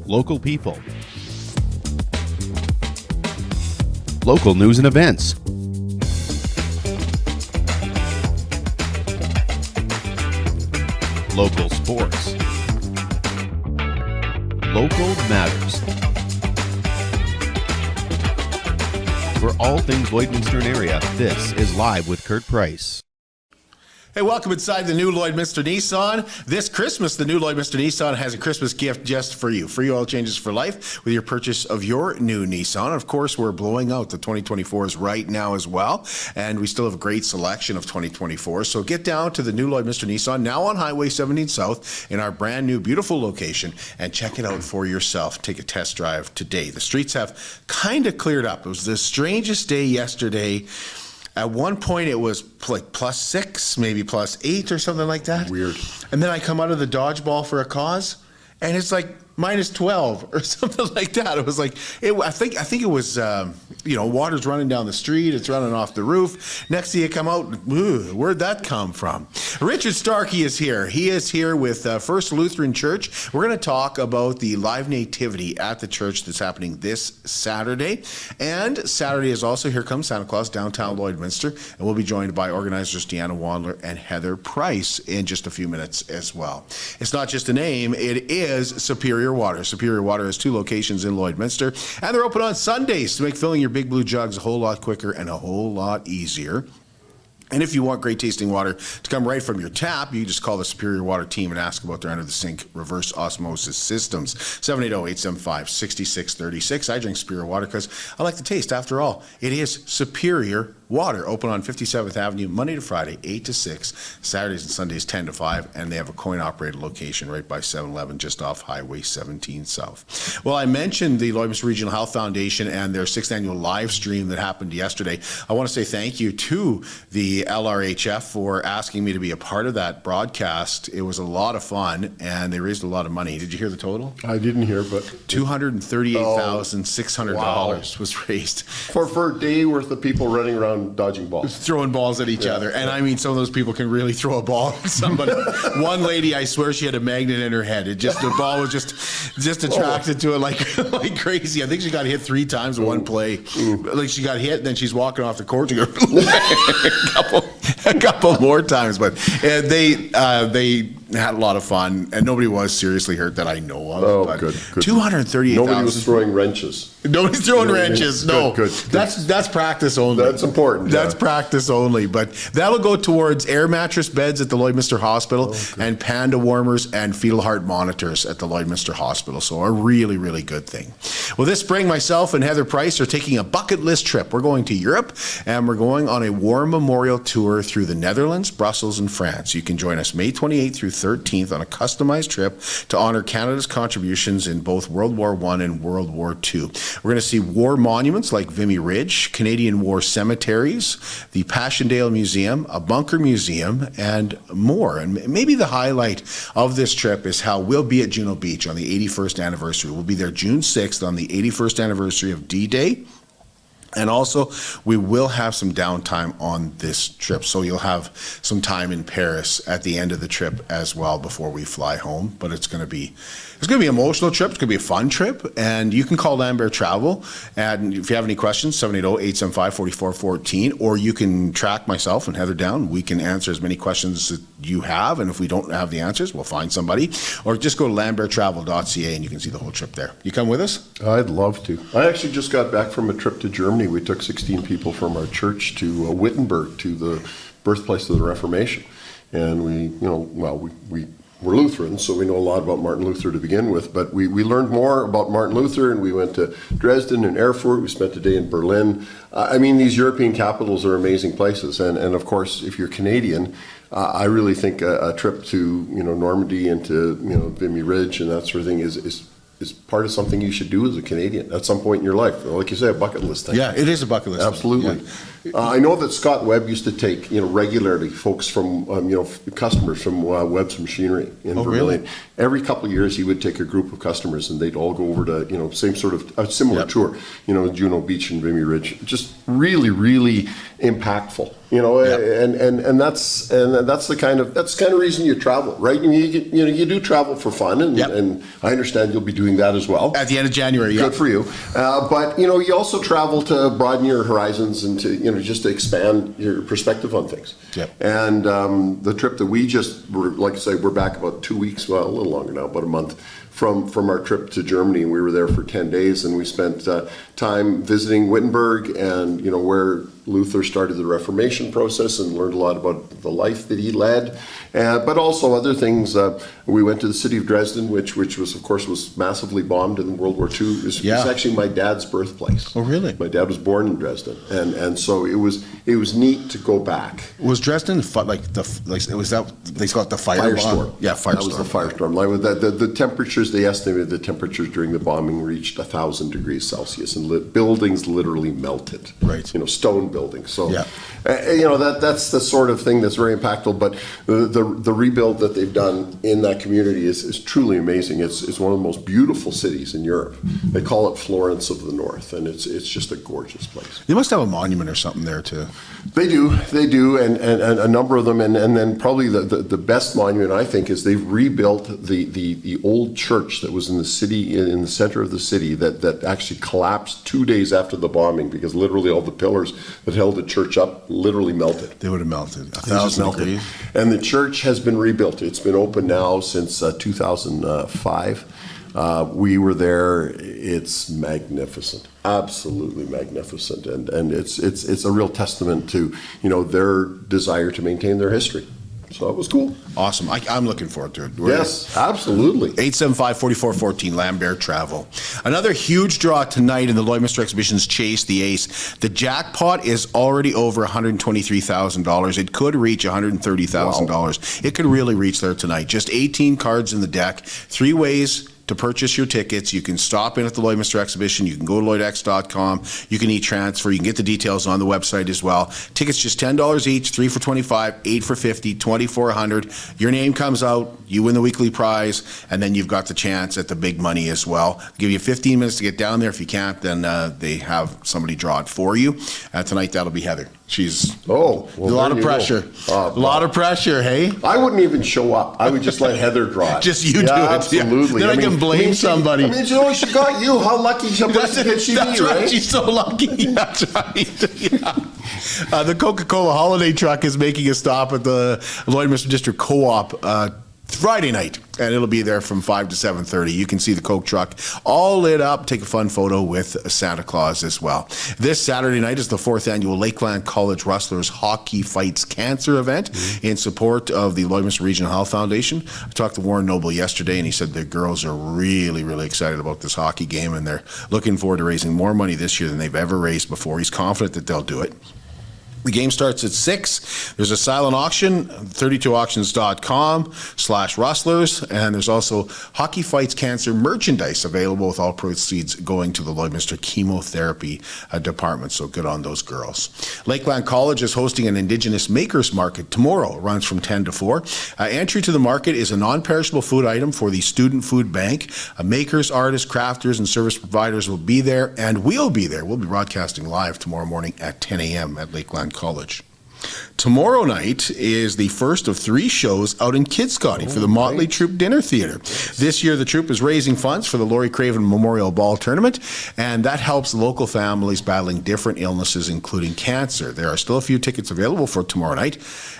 local people, local news and events, local sports, local matters. For all things Lloydminster area, this is Live with Kurt Price. Hey, welcome inside the new Lloydminster Nissan. This Christmas, the new Lloydminster Nissan has a Christmas gift just for you. Free oil changes for life with your purchase of your new Nissan. Of course, we're blowing out the 2024s right now as well, and we still have a great selection of 2024s. So get down to the new Lloydminster Nissan, now on Highway 17 South, in our brand new, beautiful location, and check it out for yourself. Take a test drive today. The streets have kind of cleared up. It was the strangest day yesterday. At one point, it was like +6, maybe +8 or something like that. Weird. And then I come out of the dodgeball for a cause, and it's like -12 or something like that. It was like, I think it was, water's running down the street. It's running off the roof. Next thing you come out, where'd that come from? Richard Starke is here. He is here with First Lutheran Church. We're going to talk about the live nativity at the church that's happening this Saturday. And Saturday is also Here Comes Santa Claus, Downtown Lloydminster. And we'll be joined by organizers Deanna, Wandler, and Heather Price in just a few minutes as well. It's not just a name. It is Superior Water. Superior Water has 2 locations in Lloydminster, and they're open on Sundays to make filling your big blue jugs a whole lot quicker and a whole lot easier. And if you want great tasting water to come right from your tap, you just call the Superior Water team and ask about their under-the-sink reverse osmosis systems. 780-875-6636. I drink Superior Water because I like the taste. After all, it is Superior Water. Open on 57th Avenue, Monday to Friday, 8 to 6. Saturdays and Sundays, 10 to 5. And they have a coin-operated location right by 7-Eleven, just off Highway 17 South. Well, I mentioned the Lloydminster Regional Health Foundation and their 6th annual live stream that happened yesterday. I want to say thank you to the LRHF for asking me to be a part of that broadcast. It was a lot of fun, and they raised a lot of money. Did you hear the total? I didn't hear, but $238,600 was raised. For a day worth of people running around dodging balls. Throwing balls at each other. And I mean, some of those people can really throw a ball at somebody. One lady, I swear she had a magnet in her head. The ball was just attracted to it like crazy. I think she got hit 3 times in one play. Like she got hit, and then she's walking off the court to go a couple more times. But they had a lot of fun, and nobody was seriously hurt that I know of. Oh, but good. 238,000. Nobody was throwing wrenches. Nobody's throwing wrenches. No, good. That's practice only. That's important. That's practice only. But that'll go towards air mattress beds at the Lloydminster Hospital and panda warmers and fetal heart monitors at the Lloydminster Hospital. So a really, really good thing. Well, this spring, myself and Heather Price are taking a bucket list trip. We're going to Europe, and we're going on a war memorial tour through the Netherlands, Brussels, and France. You can join us May 28th through 13th on a customized trip to honor Canada's contributions in both World War I and World War II. We're going to see war monuments like Vimy Ridge, Canadian war cemeteries, the Passchendaele Museum, a bunker museum, and more. And maybe the highlight of this trip is how we'll be at Juno Beach on the 81st anniversary. We'll be there June 6th on the 81st anniversary of D-Day. And also, we will have some downtime on this trip. So you'll have some time in Paris at the end of the trip as well before we fly home. But it's going to be an emotional trip. It's going to be a fun trip. And you can call Lambert Travel. And if you have any questions, 780-875-4414. Or you can track myself and Heather down. We can answer as many questions that you have. And if we don't have the answers, we'll find somebody. Or just go to lamberttravel.ca and you can see the whole trip there. You come with us? I'd love to. I actually just got back from a trip to Germany. We took 16 people from our church to Wittenberg, to the birthplace of the Reformation. And we're Lutherans, so we know a lot about Martin Luther to begin with, but we learned more about Martin Luther, and we went to Dresden and Erfurt. We spent a day in Berlin. These European capitals are amazing places. And of course, if you're Canadian, I really think a trip to, Normandy and to, Vimy Ridge and that sort of thing is part of something you should do as a Canadian at some point in your life. Like you say, a bucket list thing. Yeah, it is a bucket list. Absolutely. Yeah. I know that Scott Webb used to take, regularly folks from, customers from Webb's Machinery in Vermilion. Really? Every couple of years, he would take a group of customers and they'd all go over to, same sort of, a similar tour, Juno Beach and Vimy Ridge. Just really, really impactful, and that's the kind of reason you travel, right? I mean, you do travel for fun, and I understand you'll be doing that as well. At the end of January, Good for you. But, you also travel to broaden your horizons and to, just to expand your perspective on things. Yep. And the trip that we just were, like I say, we're back about 2 weeks, well, a little longer now, about a month from our trip to Germany, and we were there for 10 days, and we spent time visiting Wittenberg and, where Luther started the Reformation process, and learned a lot about the life that he led, but also other things. We went to the city of Dresden, which was, of course, was massively bombed in World War II. It's actually my dad's birthplace. Oh, really? My dad was born in Dresden, and so it was neat to go back. Was Dresden was that they call it the firestorm? Yeah, firestorm. That was the firestorm. Like the temperatures, they estimated the temperatures during the bombing reached 1,000 degrees Celsius, and buildings literally melted. Right. Stone buildings. So, that's the sort of thing that's very impactful. But the rebuild that they've done in that community is truly amazing. It's one of the most beautiful cities in Europe. They call it Florence of the North, and it's just a gorgeous place. They must have a monument or something there too. They do, and a number of them, and then probably the best monument, I think, is they've rebuilt the old church that was in the city, in the center of the city, that actually collapsed 2 days after the bombing, because literally all the pillars that held the church up literally melted. They would have melted 1,000 degrees. And the church has been rebuilt. It's been open now since 2005. We were there. It's magnificent, absolutely magnificent, and it's a real testament to their desire to maintain their history. So it was cool. Awesome. I'm looking forward to it. Yes, absolutely. 875-4414, Lambert Travel. Another huge draw tonight in the Lloydminster Exhibition's Chase the Ace. The jackpot is already over $123,000. It could reach $130,000. Wow. It could really reach there tonight. Just 18 cards in the deck, 3 ways to purchase your tickets. You can stop in at the Lloydminster Exhibition. You can go to lloydx.com. You can e-transfer. You can get the details on the website as well. Tickets just $10 each, 3 for $25, 8 for $50, 20 for $100. Your name comes out, you win the weekly prize, and then you've got the chance at the big money as well. I'll give you 15 minutes to get down there. If you can't, then they have somebody draw it for you. Tonight, that'll be Heather. She's a lot of pressure. A lot of pressure, hey? I wouldn't even show up. I would just let Heather draw it. Just you do it. Absolutely. Then I can blame somebody. She got you. How lucky she be, right? Right? She's so lucky. That's right. Yeah. The Coca-Cola holiday truck is making a stop at the Lloydminster District Co-op Friday night, and it'll be there from 5 to 7:30. You can see the Coke truck all lit up. Take a fun photo with Santa Claus as well. This Saturday night is the 4th annual Lakeland College Rustlers Hockey Fights Cancer event in support of the Lloydminster Regional Health Foundation. I talked to Warren Noble yesterday, and he said the girls are really, really excited about this hockey game, and they're looking forward to raising more money this year than they've ever raised before. He's confident that they'll do it. The game starts at 6. There's a silent auction, 32auctions.com/rustlers, and there's also Hockey Fights Cancer merchandise available with all proceeds going to the Lloydminster Chemotherapy Department, so good on those girls. Lakeland College is hosting an Indigenous Makers Market tomorrow. It runs from 10 to 4. Entry to the market is a non-perishable food item for the Student Food Bank. Makers, artists, crafters, and service providers will be there, and we'll be there. We'll be broadcasting live tomorrow morning at 10 a.m. at Lakeland College. Tomorrow night is the first of 3 shows out in Kidscotty for the Motley Troop Dinner Theatre. This year, the troupe is raising funds for the Laurie Craven Memorial Ball Tournament, and that helps local families battling different illnesses, including cancer. There are still a few tickets available for tomorrow night.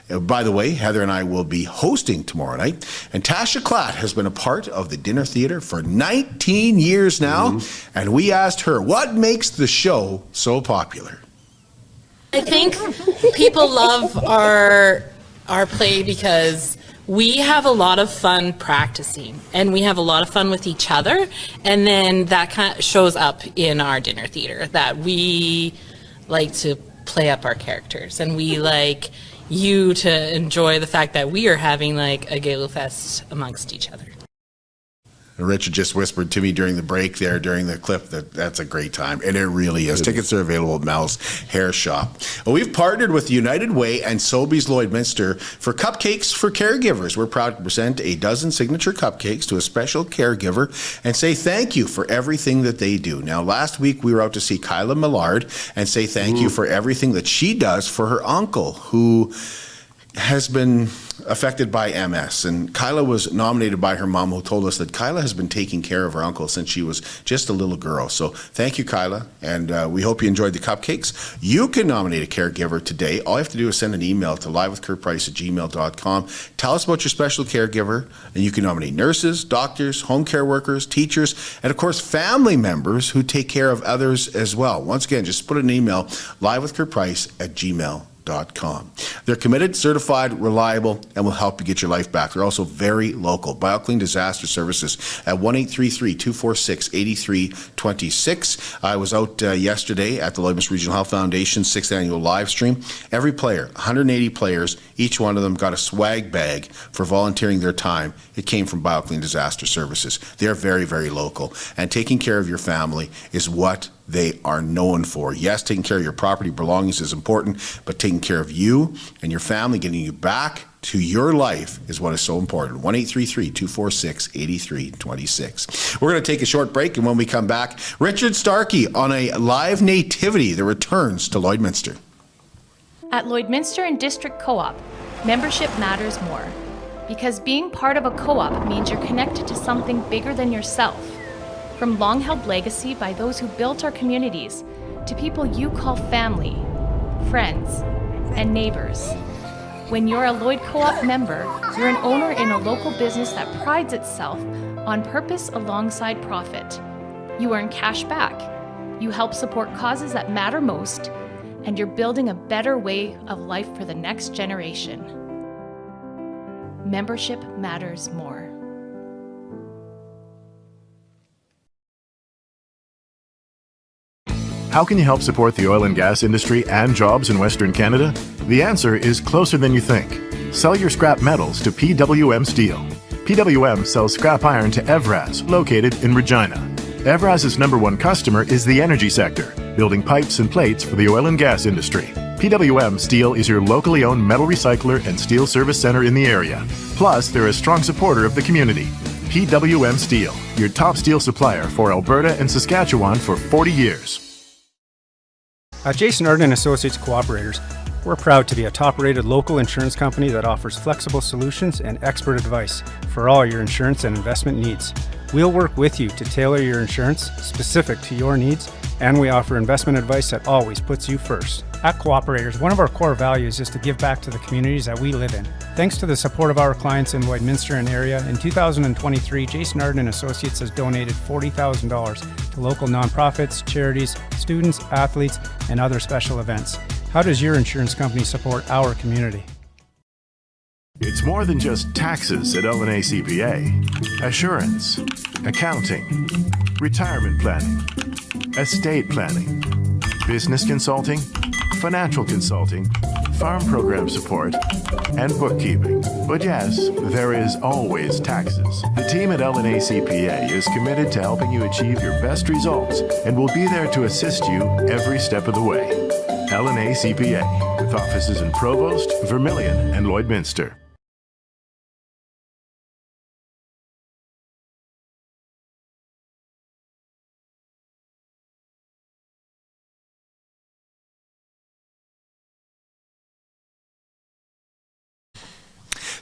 By the way, Heather and I will be hosting tomorrow night, and Tasha Klatt has been a part of the Dinner Theatre for 19 years now, and we asked her, what makes the show so popular? I think people love our play because we have a lot of fun practicing, and we have a lot of fun with each other, and then that kind of shows up in our dinner theater, that we like to play up our characters, and we like you to enjoy the fact that we are having like a gala fest amongst each other. Richard just whispered to me during the break there, during the clip, that's a great time, and it really is. Tickets are available at Mel's Hair Shop. Well, we've partnered with United Way and Sobeys Lloydminster for Cupcakes for Caregivers. We're proud to present a dozen signature cupcakes to a special caregiver and say thank you for everything that they do. Now, last week we were out to see Kyla Millard and say thank you for everything that she does for her uncle, who has been affected by MS. And Kyla was nominated by her mom, who told us that Kyla has been taking care of her uncle since she was just a little girl. So thank you, Kyla, and we hope you enjoyed the cupcakes. You can nominate a caregiver today. All you have to do is send an email to livewithkurtprice@gmail.com. Tell us about your special caregiver, and you can nominate nurses, doctors, home care workers, teachers, and of course family members who take care of others as well. Once again, just put an email, livewithkurtprice@gmail.com. They're committed, certified, reliable, and will help you get your life back. They're also very local. BioClean Disaster Services at 1-833-246-8326. I was out yesterday at the Lloydminster Regional Health Foundation's 6th annual live stream. Every player, 180 players, each one of them got a swag bag for volunteering their time. It came from BioClean Disaster Services. They're very, very local. And taking care of your family is what they are known for. Yes, taking care of your property belongings is important, but taking care of you and your family, getting you back to your life is what is so important. 1-833-246-8326. We're going to take a short break, and when we come back, Richard Starke on a live nativity that returns to Lloydminster. At Lloydminster and District Co-op, membership matters more. Because being part of a co-op means you're connected to something bigger than yourself. From long-held legacy by those who built our communities to people you call family, friends, and neighbors. When you're a Lloyd Co-op member, you're an owner in a local business that prides itself on purpose alongside profit. You earn cash back, you help support causes that matter most, and you're building a better way of life for the next generation. Membership matters more. How can you help support the oil and gas industry and jobs in Western Canada? The answer is closer than you think. Sell your scrap metals to PWM Steel. PWM sells scrap iron to Evraz, located in Regina. Evraz's #1 customer is the energy sector, building pipes and plates for the oil and gas industry. PWM Steel is your locally owned metal recycler and steel service center in the area. Plus, they're a strong supporter of the community. PWM Steel, your top steel supplier for Alberta and Saskatchewan for 40 years. At Jason Arden Associates Cooperators, we're proud to be a top-rated local insurance company that offers flexible solutions and expert advice for all your insurance and investment needs. We'll work with you to tailor your insurance specific to your needs, and we offer investment advice that always puts you first. At Cooperators, one of our core values is to give back to the communities that we live in. Thanks to the support of our clients in Lloydminster and area, in 2023, Jason Arden Associates has donated $40,000 to local nonprofits, charities, students, athletes, and other special events. How does your insurance company support our community? It's more than just taxes at L&A CPA. Assurance, accounting, retirement planning, estate planning, business consulting, financial consulting, farm program support, and bookkeeping. But yes, there is always taxes. The team at L&A CPA is committed to helping you achieve your best results and will be there to assist you every step of the way. L&A CPA, with offices in Provost, Vermilion, and Lloydminster.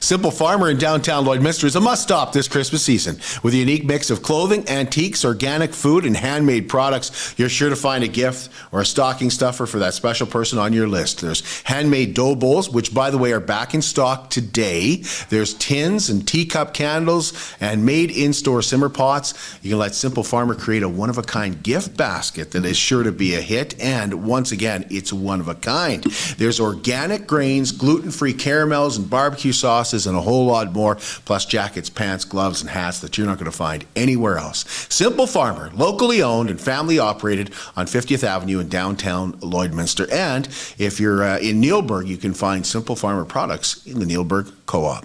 Simple Farmer in downtown Lloydminster is a must-stop this Christmas season. With a unique mix of clothing, antiques, organic food, and handmade products, you're sure to find a gift or a stocking stuffer for that special person on your list. There's handmade dough bowls, which, by the way, are back in stock today. There's tins and teacup candles and made in-store simmer pots. You can let Simple Farmer create a one-of-a-kind gift basket that is sure to be a hit, and once again, it's one of a kind. There's organic grains, gluten-free caramels, and barbecue sauces, and a whole lot more, plus jackets, pants, gloves, and hats that you're not going to find anywhere else. Simple Farmer, locally owned and family operated on 50th Avenue in downtown Lloydminster. And if you're in Neilburg, you can find Simple Farmer products in the Neilburg Co-op.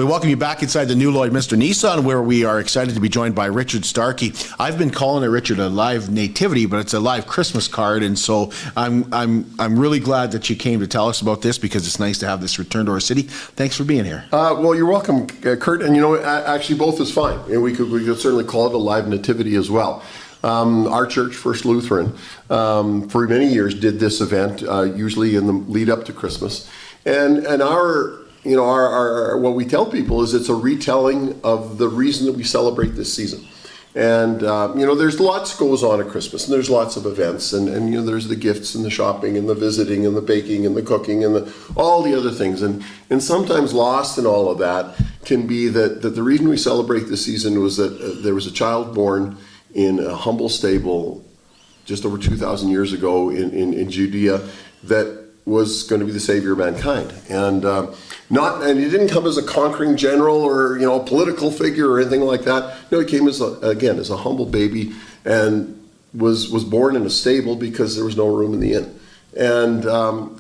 We welcome you back inside the new Lloydminster Nissan, where we are excited to be joined by Richard Starke. I've been calling it, Richard, a live nativity, but it's a live Christmas card, and so I'm really glad that you came to tell us about this, because it's nice to have this return to our city. Thanks for being here. Well, you're welcome, Kurt. And actually, both is fine. And we could certainly call it a live nativity as well. Our church, First Lutheran, for many years did this event, usually in the lead up to Christmas, and our what we tell people is it's a retelling of the reason that we celebrate this season. And, there's lots goes on at Christmas, and there's lots of events, and there's the gifts and the shopping and the visiting and the baking and the cooking and all the other things. And sometimes lost in all of that can be that the reason we celebrate this season was that there was a child born in a humble stable just over 2,000 years ago in Judea that was going to be the savior of mankind. And he didn't come as a conquering general or a political figure or anything like that. No, he came as a humble baby, and was born in a stable because there was no room in the inn. And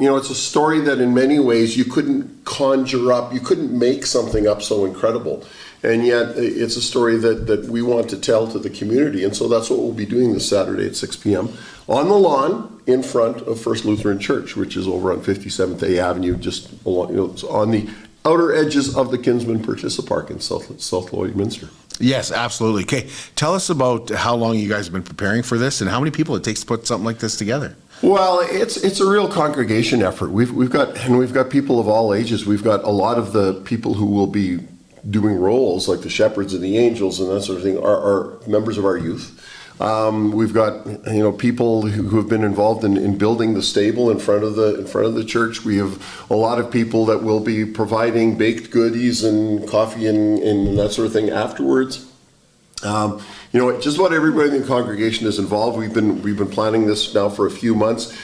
it's a story that in many ways you couldn't conjure up, you couldn't make something up so incredible. And yet it's a story that we want to tell to the community. And so that's what we'll be doing this Saturday at 6 p.m. on the lawn in front of First Lutheran Church, which is over on 57th A Avenue, just along, it's on the outer edges of the Kinsman Purchase Park in South Lloydminster. Yes, absolutely. Okay, tell us about how long you guys have been preparing for this, and how many people it takes to put something like this together. Well, it's a real congregation effort. We've got people of all ages. We've got a lot of the people who will be doing roles like the shepherds and the angels and that sort of thing are members of our youth. We've got people who have been involved in building the stable in front of the church. We have a lot of people that will be providing baked goodies and coffee and that sort of thing afterwards. Just about everybody in the congregation is involved. We've been planning this now for a few months.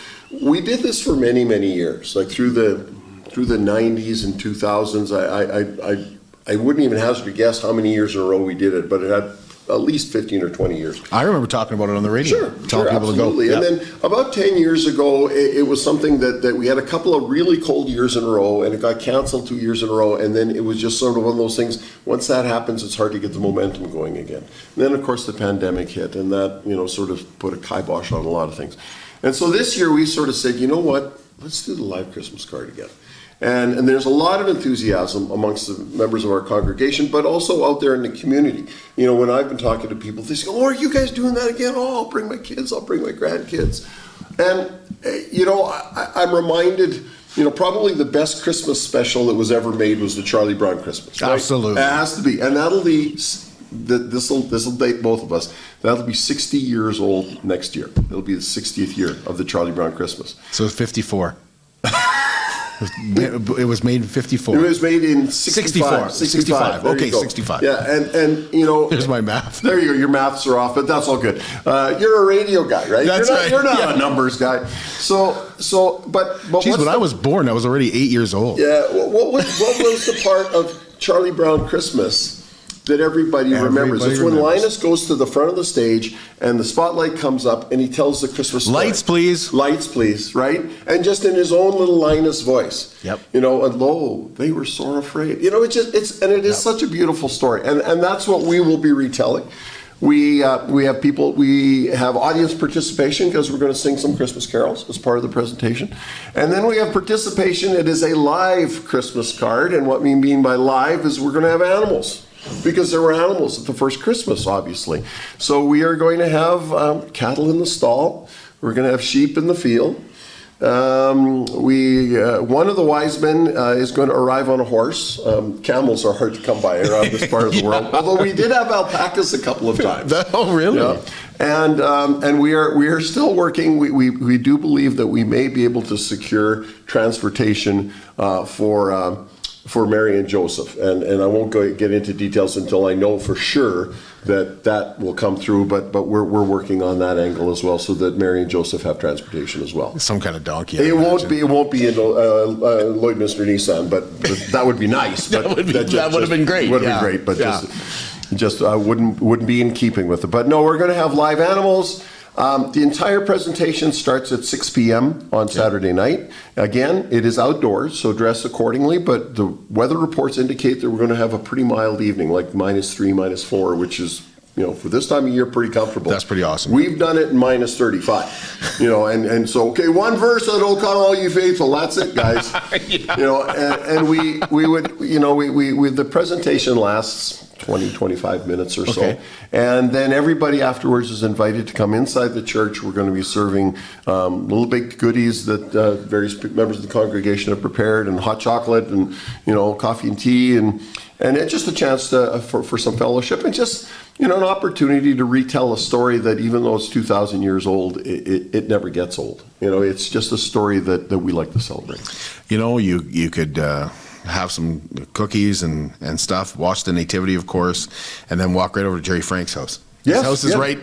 We did this for many, many years, like through the 90s and 2000s. I wouldn't even hazard to guess how many years in a row we did it, but it had at least 15 or 20 years. I remember talking about it on the radio. Sure, telling people absolutely. to go. Yep. And then about 10 years ago, it was something that we had a couple of really cold years in a row, and it got canceled 2 years in a row, and then it was just sort of one of those things, once that happens, it's hard to get the momentum going again. And then, of course, the pandemic hit, and that, sort of put a kibosh on a lot of things. And so this year we sort of said, you know what, let's do the live Christmas card again. And there's a lot of enthusiasm amongst the members of our congregation, but also out there in the community. When I've been talking to people, they say, "Oh, are you guys doing that again? Oh, I'll bring my kids, I'll bring my grandkids." And, I'm reminded, probably the best Christmas special that was ever made was the Charlie Brown Christmas. Right? Absolutely. It has to be. And that'll be, this will date both of us. That'll be 60 years old next year. It'll be the 60th year of the Charlie Brown Christmas. So 54. It was made in 54. It was made in 65. 65. Okay, 65. Yeah, and There's my math. There you go. Your maths are off, but that's all good. You're a radio guy, right? That's right. You're not a numbers guy. But Geez, when I was born, I was already 8 years old. Yeah. What was the part of Charlie Brown Christmas that everybody remembers? It's when Linus goes to the front of the stage and the spotlight comes up and he tells the Christmas story. Lights, please. Lights, please, right? And just in his own little Linus voice. Yep. And lo, they were sore afraid. It is such a beautiful story. And that's what we will be retelling. We have audience participation because we're going to sing some Christmas carols as part of the presentation. And then we have participation. It is a live Christmas card. And what we mean by live is we're going to have animals. Because there were animals at the first Christmas, obviously. So we are going to have cattle in the stall. We're going to have sheep in the field. One of the wise men is going to arrive on a horse. Camels are hard to come by around this part of the world. Although we did have alpacas a couple of times. Oh, really? Yeah. And we are still working. We do believe that we may be able to secure transportation for Mary and Joseph, and I won't get into details until I know for sure that will come through. But we're working on that angle as well, so that Mary and Joseph have transportation as well. Some kind of donkey. It won't be in Lloydminster Nissan, but that would be nice. But that would have been great. Would have been great, but just wouldn't be in keeping with it. But no, we're going to have live animals. The entire presentation starts at 6 p.m. on Saturday night. Again, it is outdoors, so dress accordingly, but the weather reports indicate that we're going to have a pretty mild evening, like -3, -4, which is, for this time of year, pretty comfortable. That's pretty awesome. We've done it in -35, and so, okay, one verse that'll come all you faithful. That's it, guys. And we would, the presentation lasts 20, 25 minutes or so. Okay. And then everybody afterwards is invited to come inside the church. We're going to be serving little baked goodies that various members of the congregation have prepared, and hot chocolate, and coffee and tea, and it's just a chance for some fellowship, and just an opportunity to retell a story that, even though it's 2,000 years old, it never gets old. It's just a story that we like to celebrate. You could have some cookies and stuff, watch the Nativity, of course, and then walk right over to Jerry Frank's house. Yes, His house is right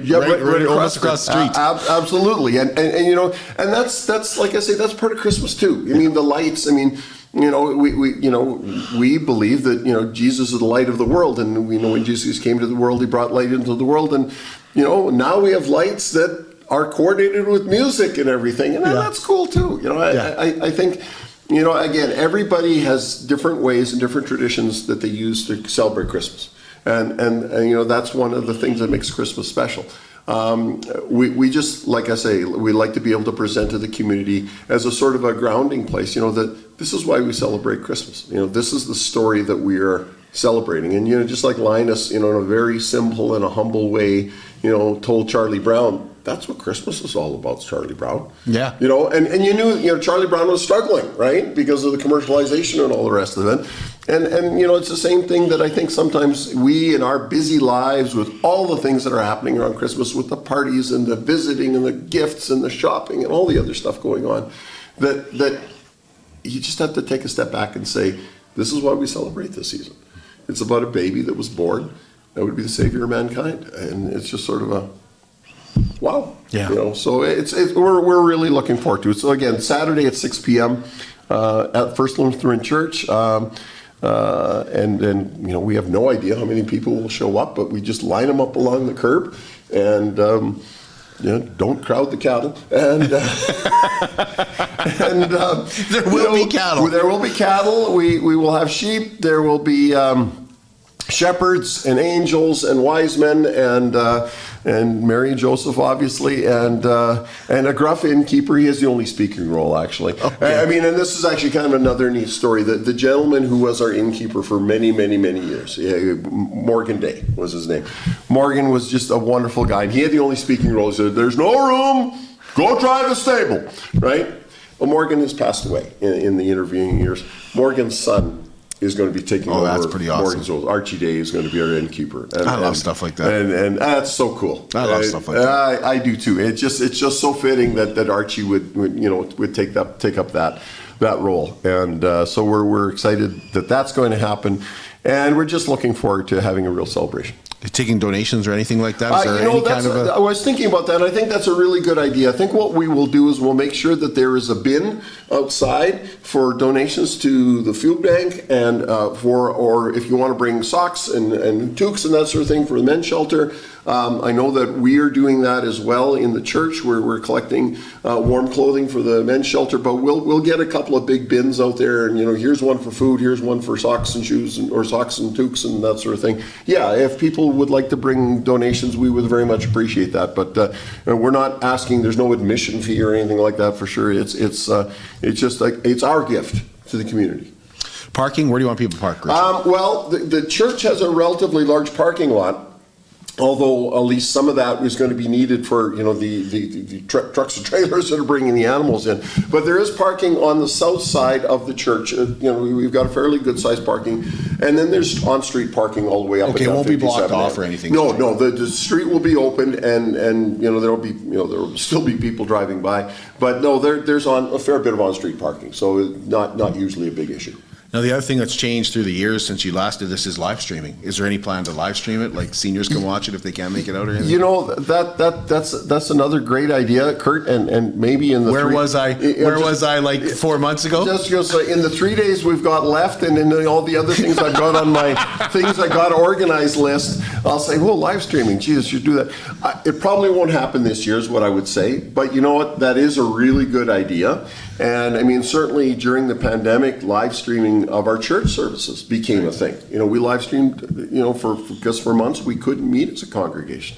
almost across the street. Absolutely, and that's like I say, that's part of Christmas too. I mean, the lights. I mean, we believe that Jesus is the light of the world, and we know when Jesus came to the world, he brought light into the world, and now we have lights that are coordinated with music and everything, and that's cool too. I think. Again, everybody has different ways and different traditions that they use to celebrate Christmas. And that's one of the things that makes Christmas special. We just, like I say, we like to be able to present to the community as a sort of a grounding place, that this is why we celebrate Christmas. This is the story that we are celebrating. And, just like Linus, in a very simple and a humble way, told Charlie Brown, that's what Christmas is all about, Charlie Brown. Yeah. And you knew, Charlie Brown was struggling, right? Because of the commercialization and all the rest of it. And it's the same thing that I think sometimes we, in our busy lives, with all the things that are happening around Christmas, with the parties and the visiting and the gifts and the shopping and all the other stuff going on, that you just have to take a step back and say, this is why we celebrate this season. It's about a baby that was born that would be the savior of mankind. And it's just sort of a wow. Yeah. So we're really looking forward to it. So again, Saturday at 6 p.m. At First Lutheran Church. And we have no idea how many people will show up, but we just line them up along the curb, and don't crowd the cattle. And there will be cattle. There will be cattle. We will have sheep. There will be shepherds and angels and wise men and Mary and Joseph, obviously, and a gruff innkeeper. He has the only speaking role, actually. Okay. I mean, and this is actually kind of another neat story. The gentleman who was our innkeeper for many, many, many years, Morgan Day was his name. Morgan was just a wonderful guy. And he had the only speaking role. He said, "There's no room. Go try the stable," right? Well, Morgan has passed away in the intervening years. Morgan's son is going to be taking over. That's pretty awesome. Morgan's role. Archie Day is going to be our innkeeper. And, I love stuff like that. And that's so cool. I love stuff like that. I do too. It's just so fitting that Archie would take up that role. And so we're excited that that's going to happen. And we're just looking forward to having a real celebration. Taking donations or anything like that? Is there any kind of I was thinking about that, and I think that's a really good idea. I think what we will do is we'll make sure that there is a bin outside for donations to the food bank, and or if you want to bring socks and toques and that sort of thing for the men's shelter. I know that we are doing that as well in the church, where we're collecting warm clothing for the men's shelter, but we'll get a couple of big bins out there, and here's one for food, here's one for socks and shoes, or socks and toques and that sort of thing. Yeah, if people would like to bring donations, we would very much appreciate that, but we're not asking, there's no admission fee or anything like that for sure. It's just like, it's our gift to the community. Parking, where do you want people to park, Richard? Well, the church has a relatively large parking lot, although at least some of that is going to be needed for the trucks and trailers that are bringing the animals in. But there is parking on the south side of the church. We've got a fairly good sized parking, and then there's on-street parking all the way up. Okay, it won't be blocked off or anything. No, the street will be open, and there will still be people driving by. But no, there's a fair bit of on-street parking, so not usually a big issue. Now, the other thing that's changed through the years since you last did this is live streaming. Is there any plan to live stream it? Like seniors can watch it if they can't make it out or anything? You know, that's another great idea, Kurt, and maybe in the Where was I like 4 months ago? Just in the 3 days we've got left, and in all the other things I've got on my things I got organized list, I'll say, well, live streaming, Jesus, you do that. It probably won't happen this year is what I would say, but you know what, that is a really good idea. And I mean, certainly during the pandemic, live streaming of our church services became a thing. You know, we live streamed, you know, because for months we couldn't meet as a congregation.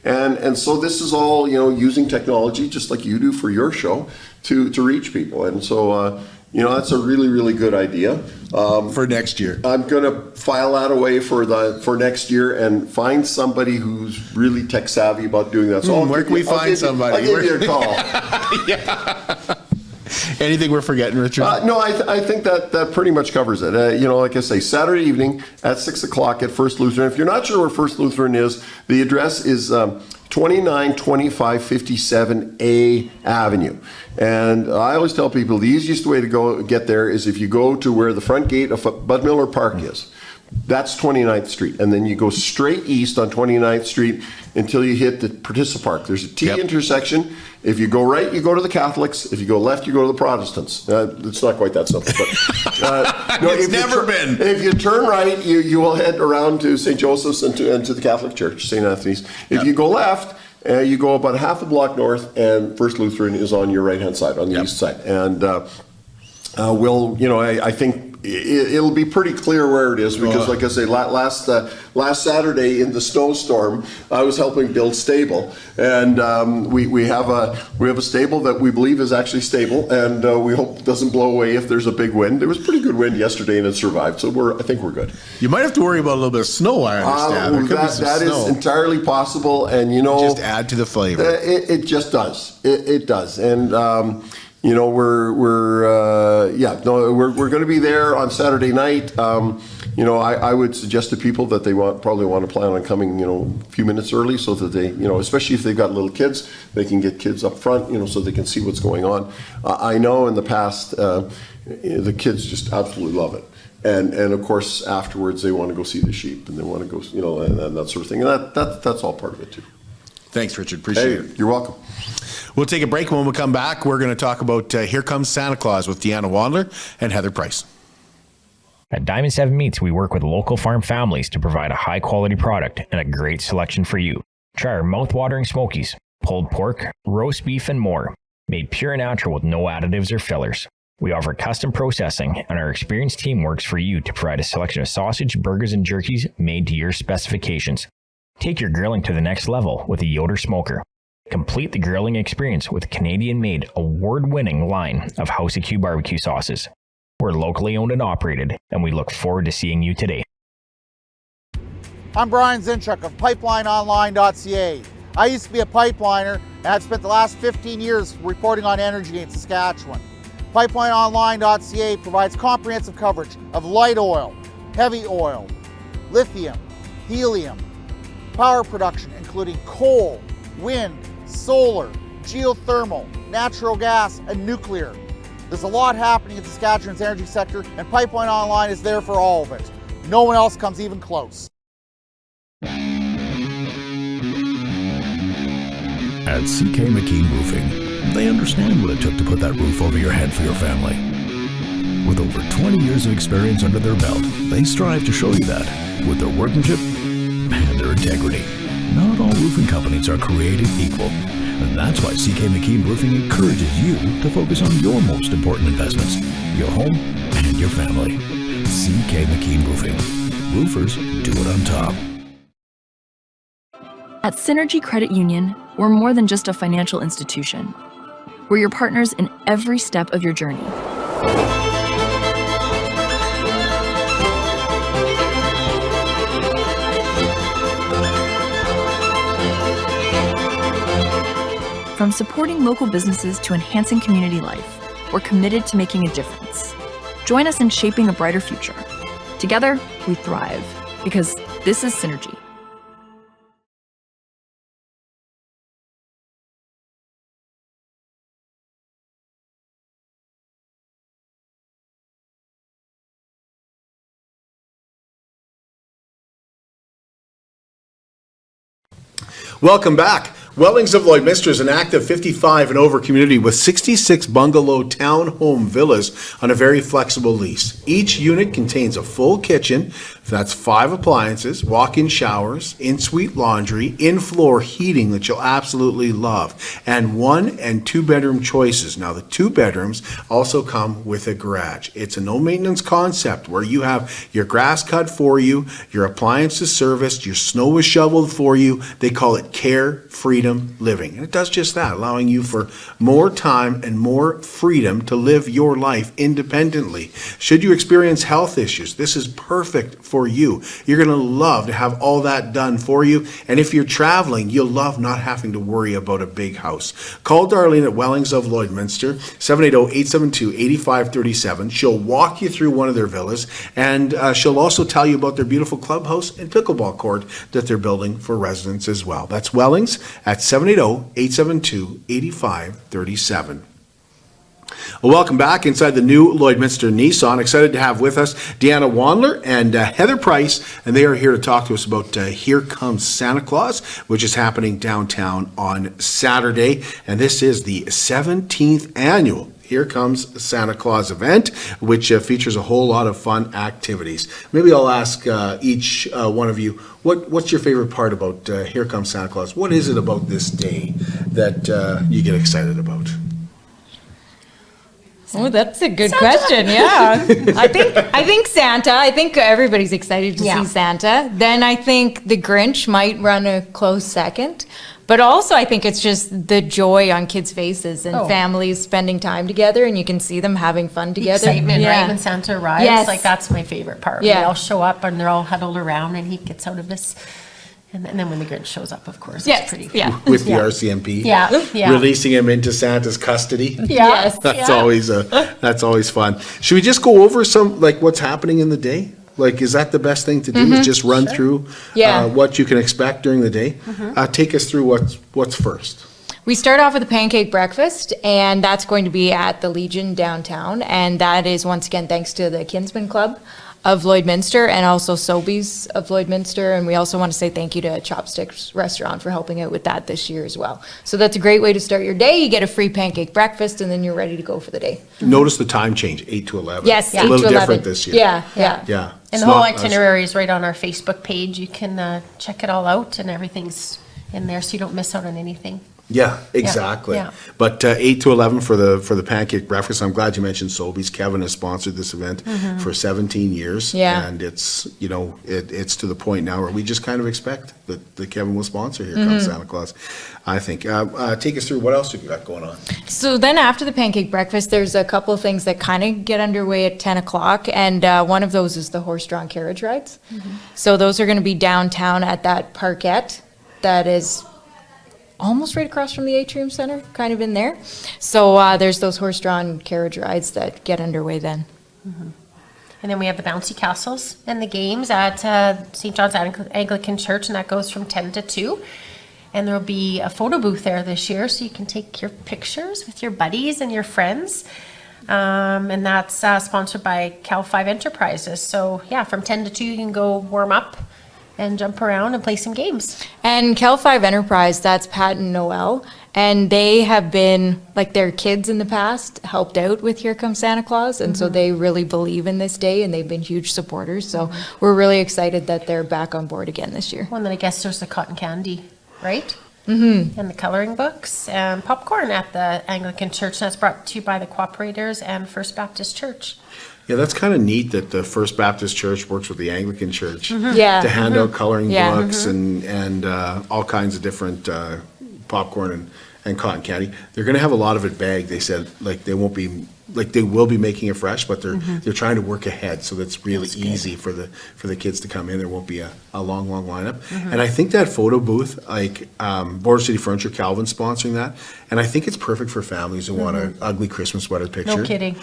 And so this is all, you know, using technology, just like you do for your show, to reach people. And so, you know, that's a really, really good idea. For next year. I'm going to file that away for next year and find somebody who's really tech savvy about doing that. So where can we find somebody? I'll give you a call. Yeah. Anything we're forgetting, Richard? No, I think that pretty much covers it. You know, like I say, Saturday evening at 6 o'clock at First Lutheran. If you're not sure where First Lutheran is, the address is 292557 A Avenue. And I always tell people the easiest way to get there is if you go to where the front gate of Bud Miller Park is. That's 29th Street. And then you go straight east on 29th Street until you hit the Partissa Park. There's a T intersection. If you go right, you go to the Catholics. If you go left, you go to the Protestants. It's not quite that simple. But, no, it's never been. If you turn right, you will head around to St. Joseph's and to the Catholic Church, St. Anthony's. If you go left, you go about half a block north, and First Lutheran is on your right-hand side, on the east side. And I think it'll be pretty clear where it is because, like I say, last Saturday in the snowstorm, I was helping build stable, and we have a stable that we believe is actually stable, and we hope it doesn't blow away if there's a big wind. There was pretty good wind yesterday, and it survived, so I think we're good. You might have to worry about a little bit of snow. I understand. That is entirely possible, and you know, just add to the flavor. It just does. It does, and. You know, we're going to be there on Saturday night. You know, I would suggest to people that they probably want to plan on coming, you know, a few minutes early so that they, you know, especially if they've got little kids, they can get kids up front, you know, so they can see what's going on. I know in the past, the kids just absolutely love it. And of course, afterwards, they want to go see the sheep and they want to go, you know, and that sort of thing. And that's all part of it, too. Thanks, Richard. Appreciate it. You're welcome. We'll take a break. When we come back, we're going to talk about Here Comes Santa Claus with Deanna Wandler and Heather Price. At Diamond 7 Meats, we work with local farm families to provide a high-quality product and a great selection for you. Try our mouth-watering smokies, pulled pork, roast beef, and more, made pure and natural with no additives or fillers. We offer custom processing, and our experienced team works for you to provide a selection of sausage, burgers, and jerkies made to your specifications. Take your grilling to the next level with a Yoder smoker. Complete the grilling experience with Canadian-made, award-winning line of House of Q barbecue sauces. We're locally owned and operated, and we look forward to seeing you today. I'm Brian Zinchuk of PipelineOnline.ca. I used to be a pipeliner, and I've spent the last 15 years reporting on energy in Saskatchewan. PipelineOnline.ca provides comprehensive coverage of light oil, heavy oil, lithium, helium, power production including coal, wind, solar, geothermal, natural gas, and nuclear. There's a lot happening in Saskatchewan's energy sector, and Pipeline Online is there for all of it. No one else comes even close. At CK McKean Roofing, they understand what it took to put that roof over your head for your family. With over 20 years of experience under their belt, they strive to show you that with their workmanship and their integrity. Not all roofing companies are created equal, and that's why CK McKean Roofing encourages you to focus on your most important investments, your home and your family. CK McKean Roofing. Roofers do it on top. At Synergy Credit Union, we're more than just a financial institution. We're your partners in every step of your journey. From supporting local businesses to enhancing community life, we're committed to making a difference. Join us in shaping a brighter future. Together, we thrive, because this is Synergy. Welcome back. Wellings of Lloydminster is an active 55 and over community with 66 bungalow townhome villas on a very flexible lease. Each unit contains a full kitchen, that's 5 appliances, walk-in showers, in-suite laundry, in-floor heating that you'll absolutely love, and 1 and 2 bedroom choices. Now the 2 bedrooms also come with a garage. It's a no maintenance concept where you have your grass cut for you, your appliances serviced, your snow is shoveled for you. They call it Care Freedom Living. And it does just that, allowing you for more time and more freedom to live your life independently. Should you experience health issues, this is perfect for you. You're going to love to have all that done for you. And if you're traveling, you'll love not having to worry about a big house. Call Darlene at Wellings of Lloydminster, 780-872-8537. She'll walk you through one of their villas, and she'll also tell you about their beautiful clubhouse and pickleball court that they're building for residents as well. That's Wellings at 780-872-8537. Well, welcome back inside the new Lloydminster Nissan. Excited to have with us Deanna Wandler and Heather Price, and they are here to talk to us about Here Comes Santa Claus, which is happening downtown on Saturday. And this is the 17th annual Here Comes Santa Claus event, which features a whole lot of fun activities. Maybe I'll ask each one of you, what's your favorite part about Here Comes Santa Claus? What is it about this day that you get excited about? Oh, that's a good question. Yeah, I think Santa. I think everybody's excited to see Santa. Then I think the Grinch might run a close second. But also, I think it's just the joy on kids' faces and families spending time together, and you can see them having fun together. Excitement, right? When Santa arrives, Yes. like that's my favorite part. Yeah. They all show up and they're all huddled around, and he gets out of this. And then when the Grinch shows up, of course, it's pretty. Yeah. With the RCMP, Yeah. releasing him into Santa's custody. Yes. That's always fun. Should we just go over some what's happening in the day? Like, is that the best thing to do? Is just run through what you can expect during the day? Take us through what's first. We start off with a pancake breakfast, and that's going to be at the Legion downtown. And that is, once again, thanks to the Kinsman Club of Lloydminster and also Sobeys of Lloydminster. And we also want to say thank you to Chopsticks Restaurant for helping out with that this year as well. So that's a great way to start your day. You get a free pancake breakfast, and then you're ready to go for the day. Notice the time change, 8 to 11. Yes, It's a little different this year. Yeah. Yeah. And the whole itinerary is right on our Facebook page. You can check it all out, and everything's in there, so you don't miss out on anything. Yeah, exactly. Yeah. But 8 to 11 for the pancake breakfast. I'm glad you mentioned Sobeys. Kevin has sponsored this event for 17 years. Yeah. And it's, it's to the point now where we just kind of expect that Kevin will sponsor Here Comes Santa Claus, I think. Take us through what else you've got going on. So then after the pancake breakfast, there's a couple of things that kind of get underway at 10 o'clock. And one of those is the horse-drawn carriage rides. So those are going to be downtown at that parkette that is almost right across from the Atrium Center, kind of in there. So there's those horse-drawn carriage rides that get underway then. And then we have the bouncy castles and the games at St. John's Anglican Church, and that goes from 10 to 2. And there will be a photo booth there this year, so you can take your pictures with your buddies and your friends. And that's sponsored by Cal 5 Enterprises. So yeah, from 10 to 2, you can go warm up and jump around and play some games. And Cal 5 Enterprise, that's Pat and Noel, and they have been, like their kids in the past, helped out with Here Comes Santa Claus, and so they really believe in this day, and they've been huge supporters, so we're really excited that they're back on board again this year. Well, and then I guess there's the cotton candy, right? And the coloring books and popcorn at the Anglican Church. That's brought to you by the Cooperators and First Baptist Church. Yeah, that's kind of neat that the First Baptist Church works with the Anglican Church Yeah. to hand out coloring Yeah. books and all kinds of different popcorn and cotton candy. They're going to have a lot of it bagged. They said they won't be they will be making it fresh, but they're trying to work ahead so that's really easy for the kids to come in. There won't be a long lineup. And I think that photo booth, Border City Furniture, Calvin sponsoring that, and I think it's perfect for families who want an ugly Christmas sweater picture. No kidding.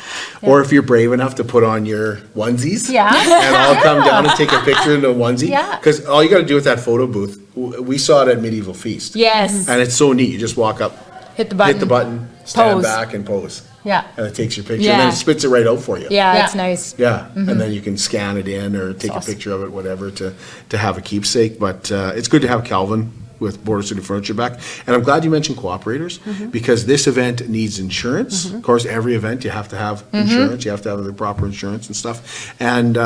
Or if you're brave enough to put on your onesies. Yeah. And I'll come down and take a picture in a onesie. Yeah. Because all you got to do with that photo booth, we saw it at Medieval Feast. Yes. And it's so neat. You just walk up, Hit the button. stand Pose. back and pose. Yeah. And it takes your picture. Yeah. And then it spits it right out for you. Yeah, Yeah. it's nice. Yeah. And then you can scan it in or take a picture of it, whatever, to have a keepsake. But it's good to have Calvin with Border City Furniture back. And I'm glad you mentioned cooperators, because this event needs insurance. Of course, every event you have to have insurance. You have to have the proper insurance and stuff. And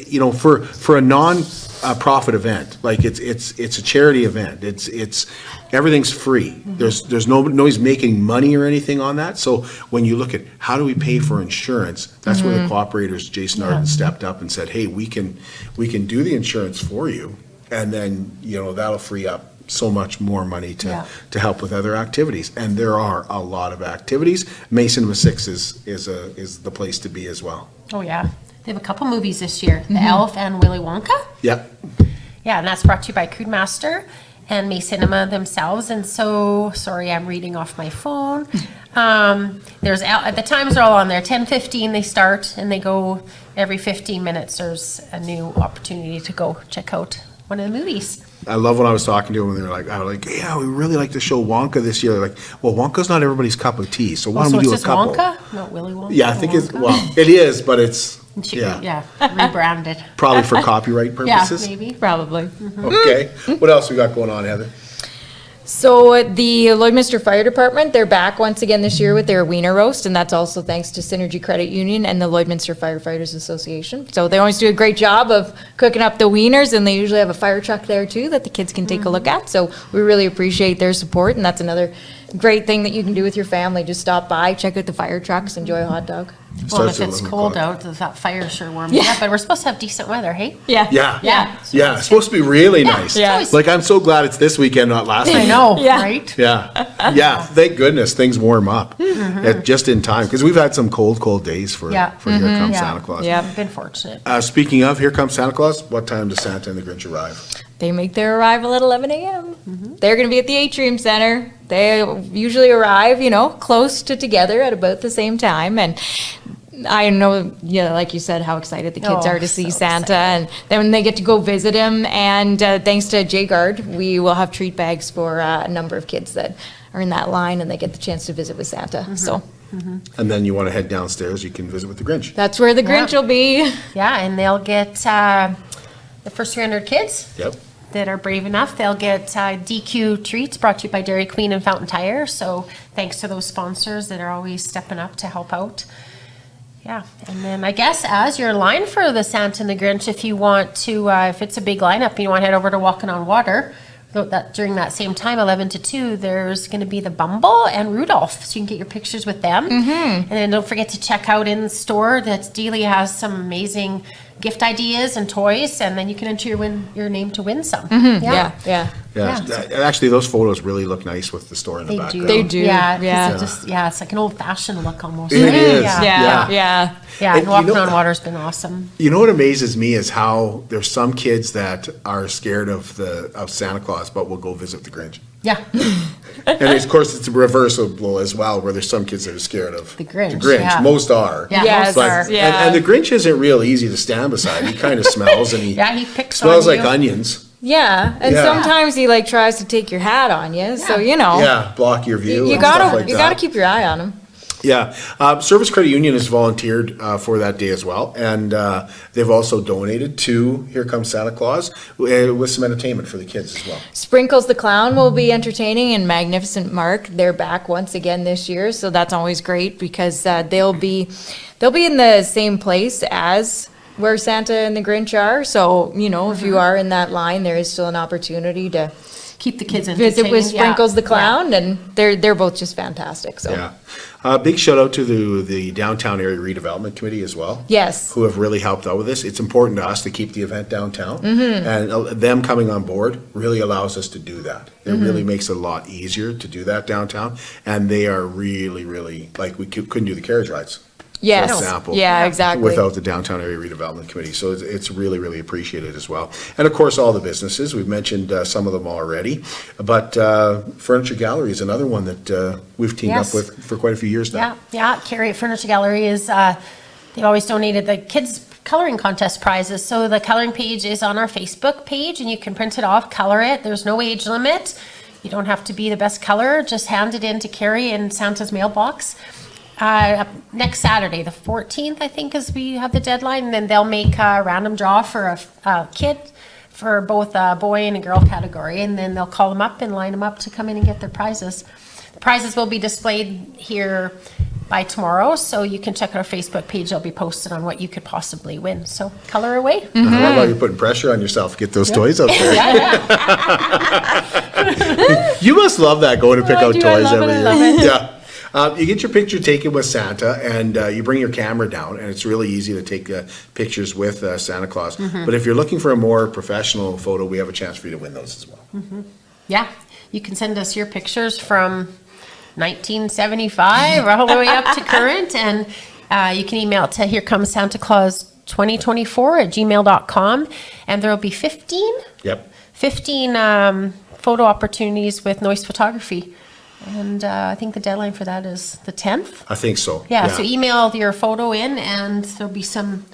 you know, for a non-profit event, like it's a charity event. It's everything's free. There's nobody's making money or anything on that. So when you look at how do we pay for insurance, that's where the cooperators, Jason Arden, stepped up and said, hey, we can do the insurance for you, and then, you know, that'll free up so much more money to help with other activities. And there are a lot of activities. Mason Cinema 6 is the place to be as well. Oh, yeah. They have a couple movies this year, The Elf and Willy Wonka. Yep. Yeah, and that's brought to you by Crude Master and May Cinema themselves. And so, sorry, I'm reading off my phone. The times are all on there. 10:15 they start, and they go every 15 minutes. There's a new opportunity to go check out one of the movies. I love when I was talking to them and they were like, yeah, we really like to show Wonka this year. They're like, well, Wonka's not everybody's cup of tea, so why don't we do a couple? Wonka? Not Willy Wonka? Yeah, I think it is, but it's, rebranded. Probably for copyright purposes. Yeah, maybe. Probably. Okay. What else we got going on, Heather? So the Lloydminster Fire Department, they're back once again this year with their Wiener Roast, and that's also thanks to Synergy Credit Union and the Lloydminster Firefighters Association. So they always do a great job of cooking up the wieners, and they usually have a fire truck there too that the kids can take a look at. So we really appreciate their support, and that's another great thing that you can do with your family. Just stop by, check out the fire trucks, enjoy a hot dog. Well, if it's cold out, that fire sure warms me up. But we're supposed to have decent weather, hey? Yeah. Yeah. It's supposed to be really nice. Yeah. Like, I'm so glad it's this weekend, not last weekend. I know, Yeah. right? Yeah. Thank goodness things warm up just in time, because we've had some cold days for Here Comes Santa Claus. Yeah. I've been fortunate. Speaking of Here Comes Santa Claus, what time does Santa and the Grinch arrive? They make their arrival at 11 a.m. They're going to be at the Atrium Center. They usually arrive, close together at about the same time. And I know, like you said, how excited the kids are to see Santa. And then when they get to go visit him, and thanks to J-Guard, we will have treat bags for a number of kids that are in that line, and they get the chance to visit with Santa. So. And then you want to head downstairs, you can visit with the Grinch. That's where the Grinch will be. Yeah, and they'll get the first 300 kids. Yep. That are brave enough, they'll get DQ treats brought to you by Dairy Queen and Fountain Tire. So thanks to those sponsors that are always stepping up to help out. Yeah, and then I guess as your line for the Santa and the Grinch, if you want to, if it's a big lineup, and you want to head over to Walking on Water. That during that same time, 11 to 2, there's going to be the Bumble and Rudolph, so you can get your pictures with them. And then don't forget to check out in the store that Dealey has some amazing gift ideas and toys, and then you can enter your name to win some. Yeah. Actually, those photos really look nice with the store in the background. They do. Yeah. It's like an old-fashioned look almost. It is. Yeah, and Walking on Water's been awesome. You know what amazes me is how there's some kids that are scared of Santa Claus, but will go visit the Grinch. Yeah. And of course, it's reversible as well, where there's some kids that are scared of the Grinch. Yeah. Most are. Yeah, most are. And the Grinch isn't real easy to stand beside. He kind of smells, and he picks smells on like you. Onions. Yeah, and sometimes he tries to take your hat on you, so block your view. You and stuff gotta like you that. gotta keep your eye on him. Yeah, Service Credit Union has volunteered for that day as well, and they've also donated to Here Comes Santa Claus with some entertainment for the kids as well. Sprinkles the Clown will be entertaining, and Magnificent Mark, they're back once again this year, so that's always great because they'll be in the same place as where Santa and the Grinch are. So if you are in that line, there is still an opportunity to keep the kids visit with Sprinkles the Clown, and they're both just fantastic. So big shout out to the Downtown Area Redevelopment Committee as well. Yes. Who have really helped out with this. It's important to us to keep the event downtown, and them coming on board really allows us to do that. It really makes it a lot easier to do that downtown, and they are really, really, like, we couldn't do the carriage rides. Yes. For example, exactly. without the Downtown Area Redevelopment Committee. So it's really, really appreciated as well. And of course, all the businesses, we've mentioned some of them already, but Furniture Gallery is another one that we've teamed up with for quite a few years now. Yeah. Carrie Furniture Gallery is, they've always donated the kids' coloring contest prizes. So the coloring page is on our Facebook page, and you can print it off, color it. There's no age limit. You don't have to be the best color. Just hand it in to Carrie in Santa's mailbox. Next Saturday, the 14th, I think, is we have the deadline, and then they'll make a random draw for a kid for both a boy and a girl category, and then they'll call them up and line them up to come in and get their prizes. The prizes will be displayed here by tomorrow, so you can check out our Facebook page. It'll be posted on what you could possibly win. So color away. I love how you're putting pressure on yourself to get those toys out there. You must love that, going to pick out toys every year. Yeah. You get your picture taken with Santa, and you bring your camera down, and it's really easy to take pictures with Santa Claus. But if you're looking for a more professional photo, we have a chance for you to win those as well. Yeah, you can send us your pictures from 1975 all the way up to current, and you can email it to Here Comes Santa Claus 2024 at gmail.com, and there will be 15 photo opportunities with noise photography. And I think the deadline for that is the 10th. I think so. Yeah, so email your photo in, and there'll be some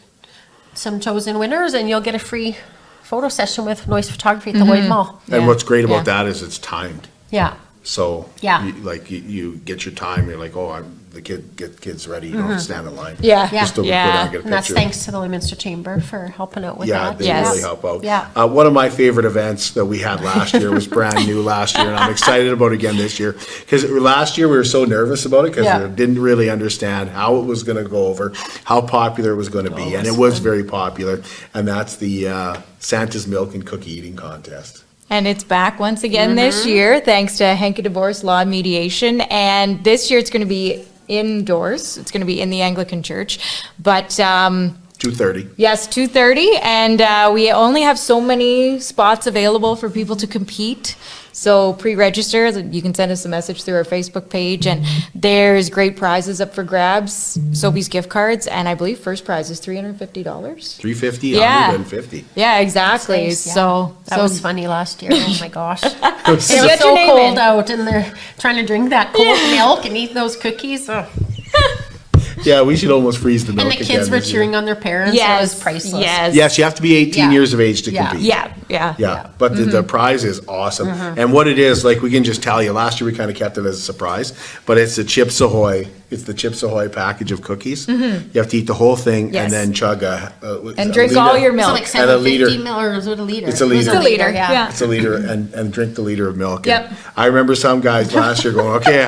chosen winners, and you'll get a free photo session with noise photography at the Lloyd Mall. And what's great about that is it's timed. Yeah. So Yeah. you get your time, you're like, oh, the kids ready, you don't have to stand in line. Yeah. Just to go down and get a And that's picture. thanks to the Lloydminster Chamber for helping out with Yeah, that. they really help out. Yeah. One of my favorite events that we had last year was brand new last year, and I'm excited about it again this year. Because last year we were so nervous about it because we didn't really understand how it was going to go over, how popular it was going to be, and it was very popular. And that's the Santa's Milk and Cookie Eating Contest. And it's back once again this year, thanks to Henke Divorce Law Mediation. And this year it's going to be indoors. It's going to be in the Anglican Church. But 2:30. yes, 2:30. And we only have so many spots available for people to compete. So pre-register. You can send us a message through our Facebook page. And there's great prizes up for grabs. Sobeys gift cards. And I believe first prize is $350. $350, Yeah. $150. Yeah, exactly. Nice, yeah. So That was funny last year. Oh my gosh. It was Get so your name cold in. out, and they're trying to drink that cold milk and eat those cookies. Oh. Yeah, we should almost freeze the milk And the kids again were this year. cheering on their parents. It was priceless. Yes, you have to be 18 years of age to compete. Yeah. But the prize is awesome. And what it is, like, we can just tell you, last year we kind of kept it as a surprise, but it's the Chips Ahoy. It's the Chips Ahoy package of cookies. You have to eat the whole thing and then chug and drink all your milk. Is it like And a liter. 750 mil, or is it a liter? It's a liter. It's a liter, yeah. It's a liter, and drink the liter of milk. Yep. And I remember some guys last year going, okay,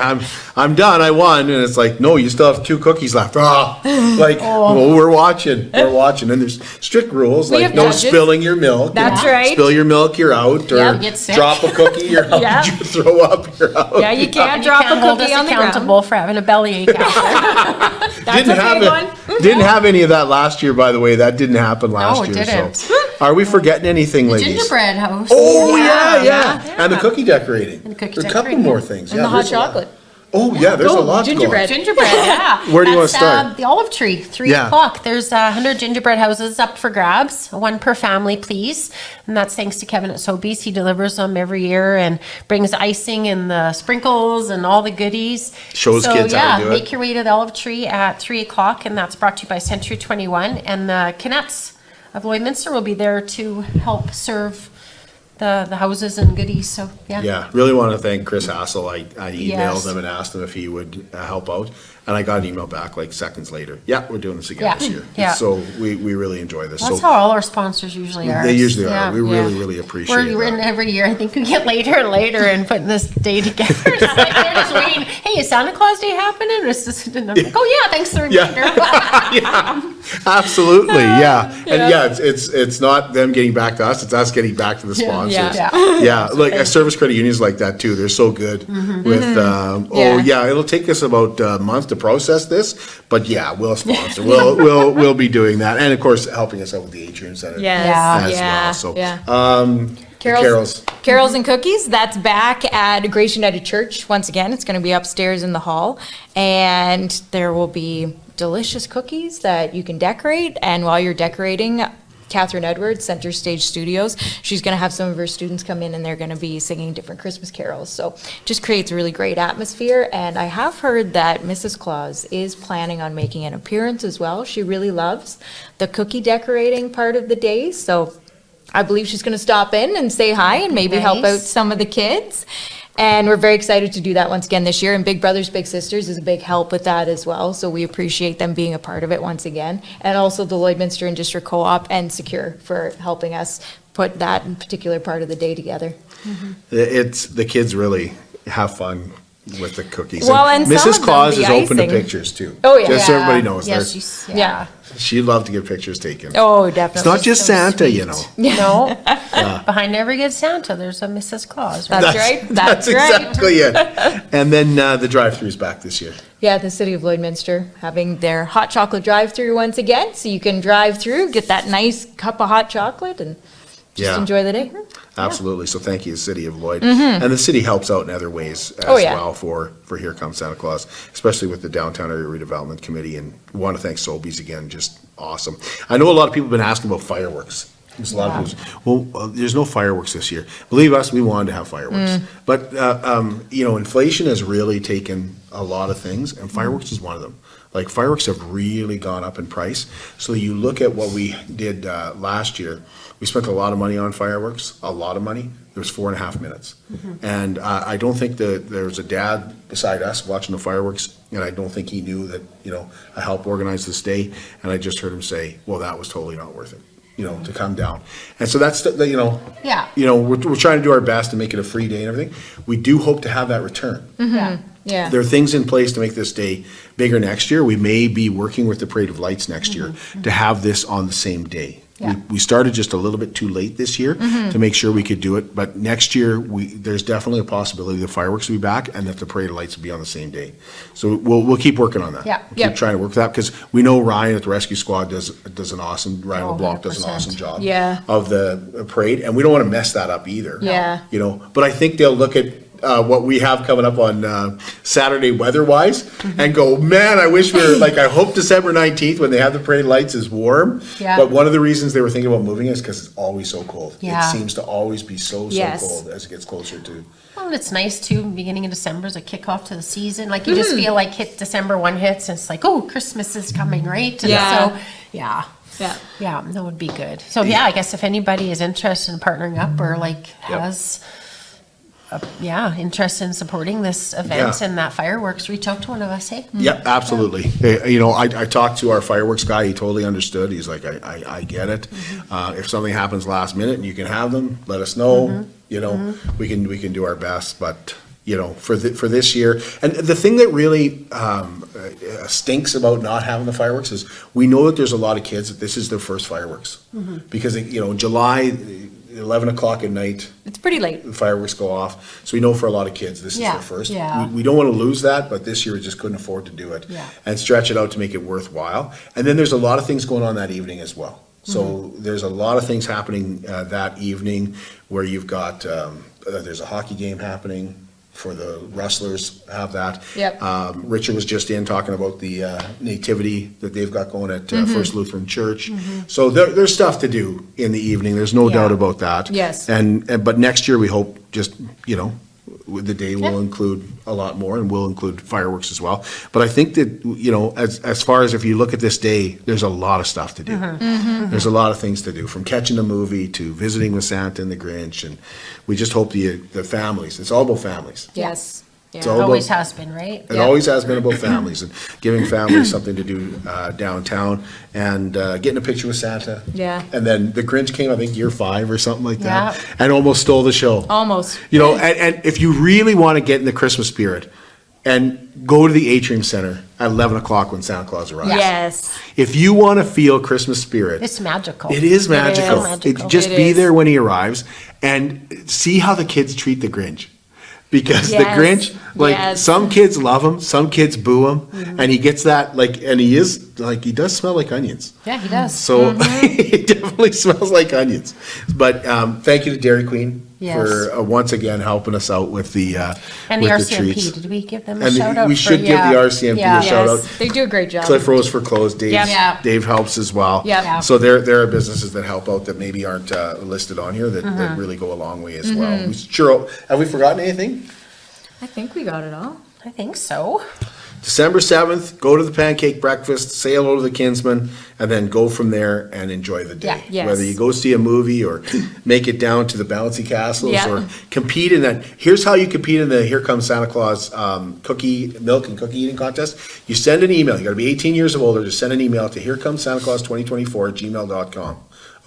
I'm done, I won. And it's like, no, you still have 2 cookies left. Well, we're watching. And there's strict rules, We like have no judges. spilling your milk. That's right. Spill your milk, you're out. Or Yeah, get sick. drop a cookie, you're out. Yeah. You throw up, you're out. Yeah, you can't And you drop can't a hold cookie us on the ground. accountable for having a bellyache after. That's Didn't a have big it. one. Didn't have any of that last year, by the way. That didn't happen last it year. didn't. So, are we forgetting anything, ladies? Gingerbread house. Oh yeah. And the cookie decorating. And the cookie There's a couple decorating. more things. And yeah, the hot there's a lot. chocolate. Oh yeah, there's a lot to go. gingerbread. Gingerbread, yeah. Where do you wanna That's, start? The Olive Tree, 3 Yeah. o'clock. There's 100 gingerbread houses up for grabs, 1 per family, please. And that's thanks to Kevin at Sobeys. He delivers them every year and brings icing and the sprinkles and all the goodies. Shows kids how to do it. Make your way to the Olive Tree at 3 o'clock, and that's brought to you by Century 21. And the Canucks of Lloydminster will be there to help serve the houses and goodies. So Yeah, really want to thank Chris Hassel. I emailed Yes. him and asked him if he would help out, and I got an email back like seconds later. Yeah, we're doing this again Yeah. this year. Yeah. So we really enjoy this. That's so how all our sponsors usually are. they usually are. Yeah, We really appreciate We're in that. every year. I think we get later and later and putting this day together. It's like they're just waiting. Hey, is Santa Claus Day happening? It's just, and I'm like, oh yeah, thanks for the reminder. Yeah, absolutely. Yeah, and it's not them getting back to us; it's us getting back to the sponsors. Yeah, like service credit unions like that too. They're so good with. It'll take us about a month to process this, but yeah, we'll sponsor. We'll be doing that, and of course, helping us out with the Atrium Center as well. So, Carols and Cookies, that's back at Grace United Church. Once again, it's going to be upstairs in the hall, and there will be delicious cookies that you can decorate. And while you're decorating, Catherine Edwards, Center Stage Studios, she's going to have some of her students come in, and they're going to be singing different Christmas carols. So just creates a really great atmosphere. And I have heard that Mrs. Claus is planning on making an appearance as well. She really loves the cookie decorating part of the day. So I believe she's going to stop in and say hi and maybe help out some of the kids. And we're very excited to do that once again this year. And Big Brothers Big Sisters is a big help with that as well. So we appreciate them being a part of it once again. And also the Lloydminster and District Co-op and Secure for helping us put that particular part of the day together. It's, the kids really have fun with the cookies. Well, and some Mrs. of Claus them, is the open to icing. pictures too. Oh, yeah. Just so everybody knows. Yeah, There's- she's, Yeah. She'd love to get pictures taken. Oh, definitely. It's not just so Santa, you sweet. know. No, behind every good Santa, there's a Mrs. Claus. Right? That's right. That's right. exactly it. And then the drive-thru's back this year. Yeah, the city of Lloydminster having their hot chocolate drive-through once again, so you can drive through, get that nice cup of hot chocolate, and just Yeah. enjoy the day. Absolutely. So thank you, City of Lloyd. And the city helps out in other ways as Oh, yeah. well for Here Comes Santa Claus, especially with the Downtown Area Redevelopment Committee. And we want to thank Sobeys again, just awesome. I know a lot of people have been asking about fireworks. There's a lot of people, well, there's no fireworks this year. Believe us, we wanted to have fireworks. But, you know, inflation has really taken a lot of things, and fireworks is one of them. Like, fireworks have really gone up in price. So you look at what we did last year, we spent a lot of money on fireworks, a lot of money. There was 4.5 minutes. And I don't think that there was a dad beside us watching the fireworks, and I don't think he knew that, you know, I helped organize this day. And I just heard him say, well, that was totally not worth it, you know, to come down. And so that's, the you know, Yeah. you know, we're trying to do our best to make it a free day and everything. We do hope to have that return. Yeah. Yeah. There are things in place to make this day bigger next year. We may be working with the Parade of Lights next year to have this on the same day. Yeah. We started just a little bit too late this year to make sure we could do it, but next year, there's definitely a possibility the fireworks will be back and that the Parade of Lights will be on the same day. So we'll keep working on that. Yeah. We'll keep trying to work that, because we know Ryan at the Rescue Squad does an awesome, Ryan LeBlanc does an 100%. awesome job Yeah. of the parade, and we don't want to mess that up either. Yeah. You know, but I think they'll look at what we have coming up on Saturday weather-wise and go, man, I wish we were, like, I hope December 19th when they have the parade lights is warm. Yeah. But one of the reasons they were thinking about moving is because it's always so cold. Yeah. It seems to always be so Yes. cold as it gets closer to. Well, and it's nice too, beginning of December is a kickoff to the season. Like, you just feel like December 1 hits and it's like, oh, Christmas is coming, right? And Yeah. so, yeah. Yeah. Yeah, that would be good. So, yeah, I guess if anybody is interested in partnering up or like has, interest in supporting this event Yeah. and that fireworks, reach out to one of us, hey? Yeah, absolutely. You know, I talked to our fireworks guy. He totally understood. He's like, I get it. If something happens last minute and you can have them, let us know. You know, we can do our best. But you know, for this year, and the thing that really stinks about not having the fireworks is we know that there's a lot of kids that this is their first fireworks because you know, July 11 o'clock at night. It's pretty late. The fireworks go off. So we know for a lot of kids, this is Yeah, their first. yeah. We don't want to lose that, but this year we just couldn't afford to do it. Yeah. And stretch it out to make it worthwhile. And then there's a lot of things going on that evening as well. So there's a lot of things happening that evening where you've got, there's a hockey game happening for the wrestlers, have that. Yep. Richard was just in talking about the Nativity that they've got going at First Lutheran Church. So there's stuff to do in the evening, there's no doubt about that. Yes. But next year, we hope just, you know, the day will include a lot more and will include fireworks as well. But I think that, you know, as far as if you look at this day, there's a lot of stuff to do. There's a lot of things to do, from catching a movie to visiting with Santa and the Grinch. And we just hope the families, it's all about families. Yes. It's Yeah. all Always about, has been, right? it always has been about families and giving families something to do downtown and getting a picture with Santa. Yeah. And then the Grinch came, I think, year 5 or something like that, Yeah. and almost stole the show. Almost. You know, and if you really want to get in the Christmas spirit, and go to the Atrium Center at 11 o'clock when Santa Claus arrives. Yes. If you want to feel Christmas spirit, It's magical. it is magical. magical. Just It be is. there when he arrives and see how the kids treat the Grinch. Because the Yes. Grinch, like, Yes. some kids love him, some kids boo him, and he gets that, like, and he is, like, he does smell like onions. Yeah, he does. So it definitely smells like onions. But thank you to Dairy Queen Yes. for once again helping us out with the And the with RCMP, did we give them a And shout out? we should give the RCMP a shout out. Yes. They do a great job. Cliff Rose for clothes. Dave, Yep. Yeah. Dave helps as well. Yep. Yeah. So there are businesses that help out that maybe aren't listed on here that really go a long way as well. We sure, have we forgotten anything? I think we got it all. I think so. December 7th, go to the pancake breakfast, say hello to the kinsman, and then go from there and enjoy the day. Yeah. Yes. Whether you go see a movie or make it down to the bouncy castles Yeah. or compete in that. Here's how you compete in the Here Comes Santa Claus milk and cookie eating contest. You send an email. You got to be 18 years of older. Just send an email to herecomesantaclaus2024 @gmail.com.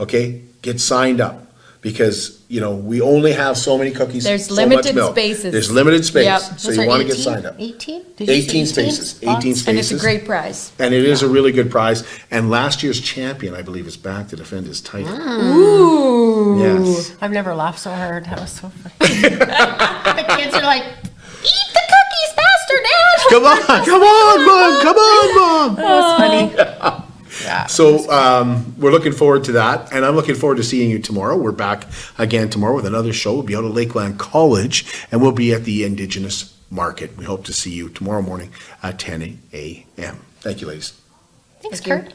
Okay? Get signed up. because, you know, we only have so many cookies. There's so limited much milk. spaces. There's limited space. Yep. So you want to get signed up. 18? 18 spaces. 18 spaces. And it's a great prize. And it is a really good prize. And last year's champion, I believe, is back to defend his title. Ooh. Yes. I've never laughed so hard. That was so funny. The kids are like, eat the cookies faster, Dad. Come on, Mom. Come on, Mom. That was funny. Yeah. So we're looking forward to that, and I'm looking forward to seeing you tomorrow. We're back again tomorrow with another show. We'll be out at Lakeland College, and we'll be at the Indigenous Market. We hope to see you tomorrow morning at 10 a.m. Thank you, ladies. Thanks, Kurt.